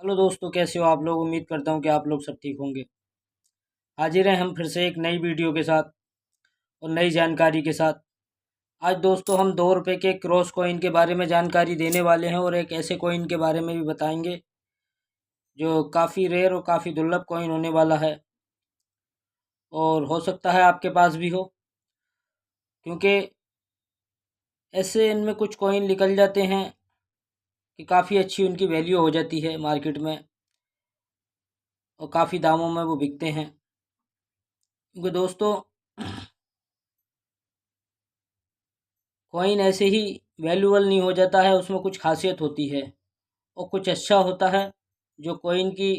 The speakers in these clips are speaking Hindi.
हेलो दोस्तों, कैसे हो आप लोग। उम्मीद करता हूँ कि आप लोग सब ठीक होंगे। हाजिर हैं हम फिर से एक नई वीडियो के साथ और नई जानकारी के साथ। आज दोस्तों हम 2 रुपये के क्रॉस कॉइन के बारे में जानकारी देने वाले हैं और एक ऐसे कॉइन के बारे में भी बताएंगे जो काफ़ी रेयर और काफ़ी दुर्लभ कॉइन होने वाला है, और हो सकता है आपके पास भी हो, क्योंकि ऐसे इनमें कुछ कॉइन निकल जाते हैं कि काफ़ी अच्छी उनकी वैल्यू हो जाती है मार्केट में और काफ़ी दामों में वो बिकते हैं। क्योंकि दोस्तों कॉइन ऐसे ही वैल्यूबल नहीं हो जाता है, उसमें कुछ खासियत होती है और कुछ अच्छा होता है जो कॉइन की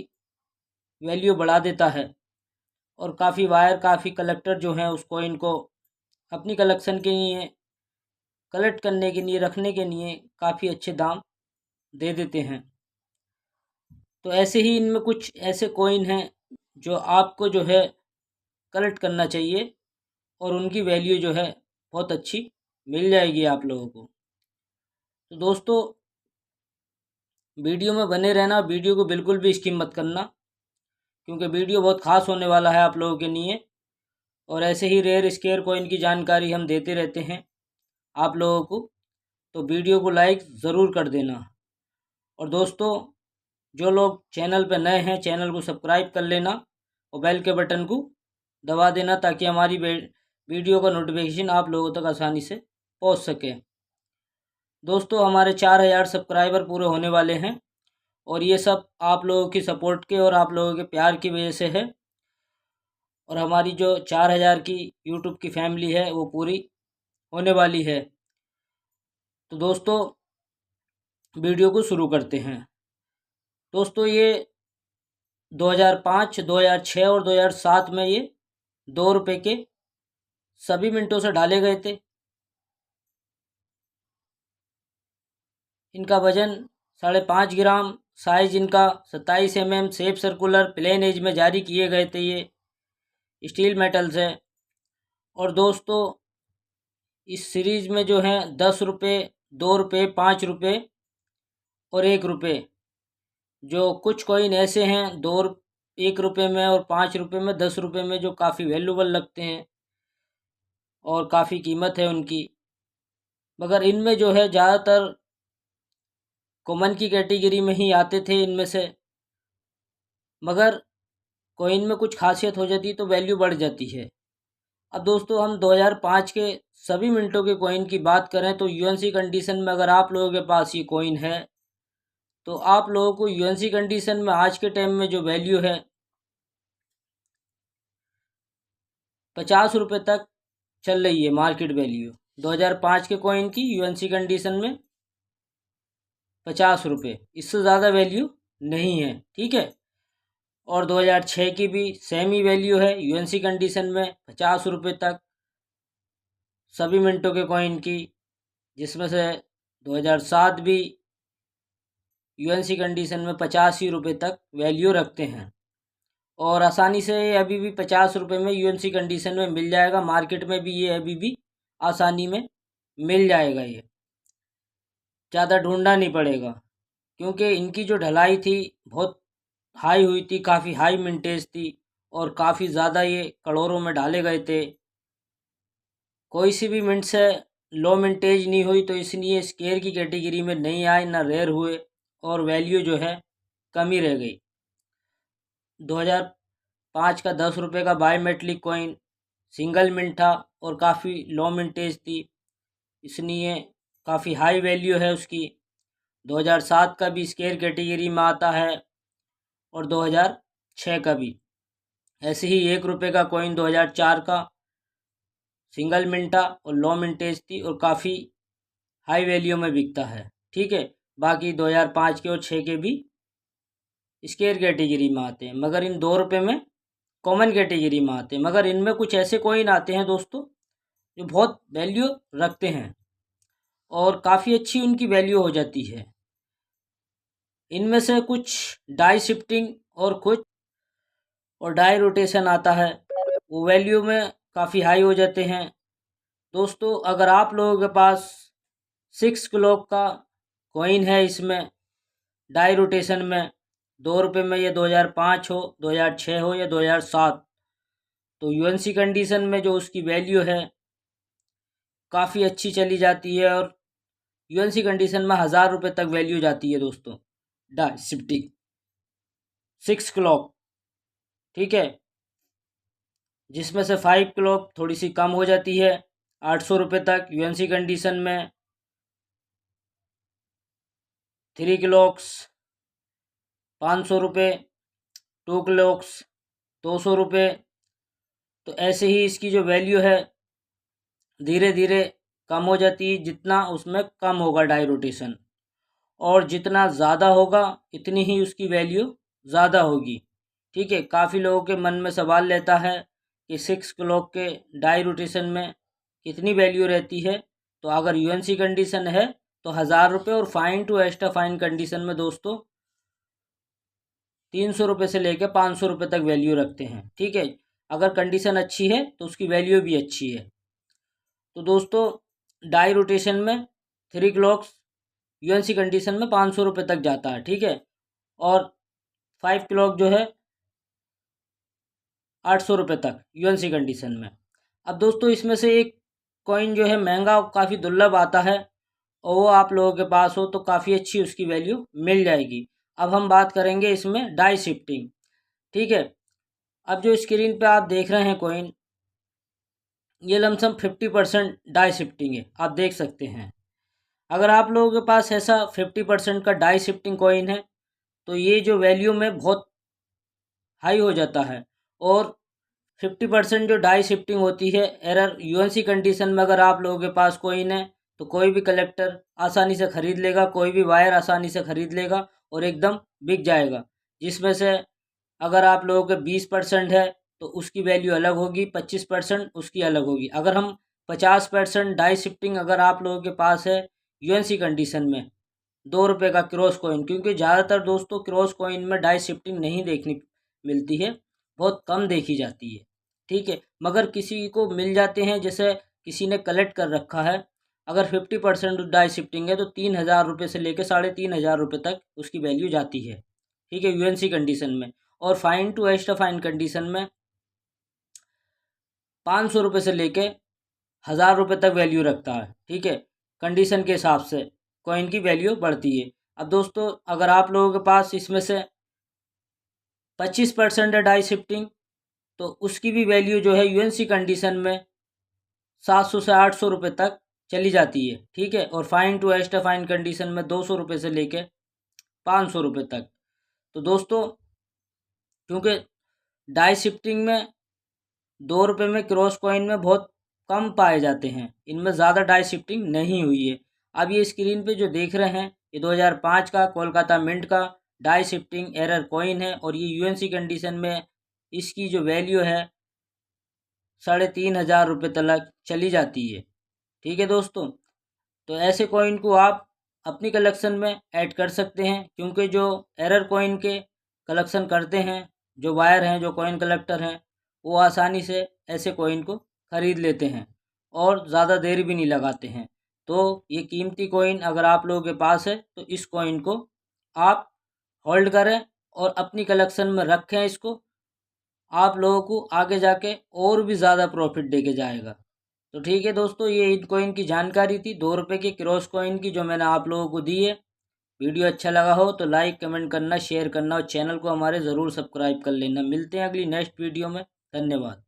वैल्यू बढ़ा देता है। और काफ़ी कलेक्टर जो हैं उस कॉइन को अपनी कलेक्शन के लिए, कलेक्ट करने के लिए, रखने के लिए काफ़ी अच्छे दाम दे देते हैं। तो ऐसे ही इनमें कुछ ऐसे कॉइन हैं जो आपको जो है कलेक्ट करना चाहिए और उनकी वैल्यू जो है बहुत अच्छी मिल जाएगी आप लोगों को। तो दोस्तों वीडियो में बने रहना, वीडियो को बिल्कुल भी स्किप मत करना, क्योंकि वीडियो बहुत खास होने वाला है आप लोगों के लिए। और ऐसे ही रेयर स्केयर कॉइन की जानकारी हम देते रहते हैं आप लोगों को, तो वीडियो को लाइक ज़रूर कर देना। और दोस्तों जो लोग चैनल पर नए हैं, चैनल को सब्सक्राइब कर लेना और बेल के बटन को दबा देना, ताकि हमारी वीडियो का नोटिफिकेशन आप लोगों तक आसानी से पहुंच सके। दोस्तों हमारे 4000 सब्सक्राइबर पूरे होने वाले हैं और ये सब आप लोगों की सपोर्ट के और आप लोगों के प्यार की वजह से है। और हमारी जो 4000 की यूट्यूब की फैमिली है वो पूरी होने वाली है। तो दोस्तों वीडियो को शुरू करते हैं। दोस्तों ये 2005, 2006 और 2007 में ये 2 रुपये के सभी मिनटों से डाले गए थे। इनका वजन 5.5 ग्राम, साइज इनका 27 mm, shape circular, plain edge में जारी किए गए थे। ये स्टील मेटल्स है। और दोस्तों इस सीरीज में जो है 10 रुपये, 2 रुपये, 5 रुपये और 1 रुपये, जो कुछ कॉइन ऐसे हैं 1 रुपये में और 5 रुपये में, 10 रुपये में, जो काफ़ी वैल्यूबल लगते हैं और काफ़ी कीमत है उनकी। मगर इनमें जो है ज़्यादातर कॉमन की कैटेगरी में ही आते थे इनमें से। मगर कॉइन में कुछ खासियत हो जाती तो वैल्यू बढ़ जाती है। अब दोस्तों हम 2005 के सभी मिनटों के कॉइन की बात करें तो यूएनसी कंडीशन में अगर आप लोगों के पास ये कॉइन है तो आप लोगों को यूएनसी कंडीशन में आज के टाइम में जो वैल्यू है 50 रुपये तक चल रही है मार्केट वैल्यू। 2005 के कॉइन की यूएनसी कंडीशन में 50 रुपये, इससे ज़्यादा वैल्यू नहीं है, ठीक है। और 2006 की भी सेम ही वैल्यू है यूएनसी कंडीशन में 50 रुपये तक सभी मिनटों के कॉइन की, जिसमें से 2007 भी यूएनसी कंडीशन में 85 रुपये तक वैल्यू रखते हैं। और आसानी से ये अभी भी 50 रुपये में यूएनसी कंडीशन में मिल जाएगा। मार्केट में भी ये अभी भी आसानी में मिल जाएगा। ये ज़्यादा ढूंढना नहीं पड़ेगा, क्योंकि इनकी जो ढलाई थी बहुत हाई हुई थी, काफ़ी हाई मिंटेज थी और काफ़ी ज़्यादा ये करोड़ों में डाले गए थे। कोई सी भी मिंट से लो मिंटेज नहीं हुई, तो इसलिए स्केयर की कैटेगरी में नहीं आए, ना रेयर हुए और वैल्यू जो है कम ही रह गई। 2005 का 10 रुपये का बायोमेट्रिक कॉइन सिंगल मिंट था और काफ़ी लो मिंटेज थी, इसलिए काफ़ी हाई वैल्यू है उसकी। 2007 का भी स्केयर कैटेगरी में आता है और 2006 का भी। ऐसे ही 1 रुपये का कॉइन 2004 का सिंगल मिंटा और लो मिंटेज थी और काफ़ी हाई वैल्यू में बिकता है, ठीक है। बाकी 2005 के और 6 के भी स्केयर कैटेगरी में आते हैं, मगर इन 2 रुपये में कॉमन कैटेगरी में आते हैं। मगर इनमें कुछ ऐसे कॉइन आते हैं दोस्तों जो बहुत वैल्यू रखते हैं और काफ़ी अच्छी उनकी वैल्यू हो जाती है। इनमें से कुछ डाई शिफ्टिंग और डाई रोटेशन आता है, वो वैल्यू में काफ़ी हाई हो जाते हैं। दोस्तों अगर आप लोगों के पास 6 क्लॉक का कॉइन है इसमें डाई रोटेशन में, ₹2 में ये 2005 हो, 2006 हो या 2007, तो यूएनसी कंडीशन में जो उसकी वैल्यू है काफ़ी अच्छी चली जाती है और यूएनसी कंडीशन में ₹1000 तक वैल्यू जाती है दोस्तों। डाई शिफ्टिंग 6 क्लॉक, ठीक है, जिसमें से 5 क्लॉक थोड़ी सी कम हो जाती है ₹800 तक यूएनसी कंडीशन में। 3 क्लॉक्स ₹500, 2 क्लॉक्स ₹200। तो ऐसे ही इसकी जो वैल्यू है धीरे धीरे कम हो जाती है, जितना उसमें कम होगा डाई रोटेशन, और जितना ज़्यादा होगा इतनी ही उसकी वैल्यू ज़्यादा होगी। ठीक है, काफ़ी लोगों के मन में सवाल रहता है कि 6 क्लॉक के डाई रोटेशन में कितनी वैल्यू रहती है। तो अगर यूएनसी कंडीशन है तो ₹1000, और fine to extra fine condition में दोस्तों ₹300 से लेकर ₹500 तक वैल्यू रखते हैं। ठीक है, अगर कंडीशन अच्छी है तो उसकी वैल्यू भी अच्छी है। तो दोस्तों डाई रोटेशन में 3 क्लॉक्स यूएनसी कंडीशन में ₹500 तक जाता है। ठीक है, और 5 क्लॉक जो है ₹800 तक यूएनसी कंडीशन में। अब दोस्तों इसमें से एक कॉइन जो है महंगा काफ़ी दुर्लभ आता है, और वो आप लोगों के पास हो तो काफ़ी अच्छी उसकी वैल्यू मिल जाएगी। अब हम बात करेंगे इसमें डाई शिफ्टिंग। ठीक है, अब जो स्क्रीन पे आप देख रहे हैं कॉइन, ये लमसम 50% डाई शिफ्टिंग है, आप देख सकते हैं। अगर आप लोगों के पास ऐसा 50% का डाई शिफ्टिंग कॉइन है तो ये जो वैल्यू में बहुत हाई हो जाता है, और 50% जो डाई शिफ्टिंग होती है एरर यूएनसी कंडीशन में, अगर आप लोगों के पास कॉइन है तो कोई भी कलेक्टर आसानी से ख़रीद लेगा, कोई भी वायर आसानी से ख़रीद लेगा और एकदम बिक जाएगा। जिसमें से अगर आप लोगों के 20% है तो उसकी वैल्यू अलग होगी, 25% उसकी अलग होगी। अगर हम 50% डाई शिफ्टिंग अगर आप लोगों के पास है यूएनसी कंडीशन में, ₹2 का क्रॉस कॉइन, क्योंकि ज़्यादातर दोस्तों क्रॉस कॉइन में डाई शिफ्टिंग नहीं देखने मिलती है, बहुत कम देखी जाती है। ठीक है, मगर किसी को मिल जाते हैं, जैसे किसी ने कलेक्ट कर रखा है, अगर 50% डाई शिफ्टिंग है तो ₹3000 से लेकर ₹3500 तक उसकी वैल्यू जाती है। ठीक है, यूएनसी कंडीशन में, और fine to extra fine condition में ₹500 से लेके ₹1000 तक वैल्यू रखता है। ठीक है, कंडीशन के हिसाब से कॉइन की वैल्यू बढ़ती है। अब दोस्तों अगर आप लोगों के पास इसमें से 25% है डाई शिफ्टिंग, तो उसकी भी वैल्यू जो है यूएनसी कंडीशन में 700 से ₹800 तक चली जाती है। ठीक है, और fine to extra fine condition में ₹200 से लेके ₹500 तक। तो दोस्तों क्योंकि डाई शिफ्टिंग में ₹2 में क्रॉस कॉइन में बहुत कम पाए जाते हैं, इनमें ज़्यादा डाई शिफ्टिंग नहीं हुई है। अब ये स्क्रीन पे जो देख रहे हैं ये 2005 का कोलकाता मिंट का डाई शिफ्टिंग एरर कॉइन है, और ये यूएनसी कंडीशन में इसकी जो वैल्यू है ₹3500 तक चली जाती है। ठीक है दोस्तों, तो ऐसे कॉइन को आप अपनी कलेक्शन में ऐड कर सकते हैं, क्योंकि जो एरर कॉइन के कलेक्शन करते हैं, जो वायर हैं, जो कॉइन कलेक्टर हैं, वो आसानी से ऐसे कॉइन को ख़रीद लेते हैं और ज़्यादा देर भी नहीं लगाते हैं। तो ये कीमती कॉइन अगर आप लोगों के पास है तो इस कॉइन को आप होल्ड करें और अपनी कलेक्शन में रखें। इसको आप लोगों को आगे जाके और भी ज़्यादा प्रॉफिट देके जाएगा। तो ठीक है दोस्तों, ये इन कॉइन की जानकारी थी ₹2 की क्रॉस कॉइन की, जो मैंने आप लोगों को दी है। वीडियो अच्छा लगा हो तो लाइक कमेंट करना, शेयर करना, और चैनल को हमारे ज़रूर सब्सक्राइब कर लेना। मिलते हैं अगली नेक्स्ट वीडियो में। धन्यवाद।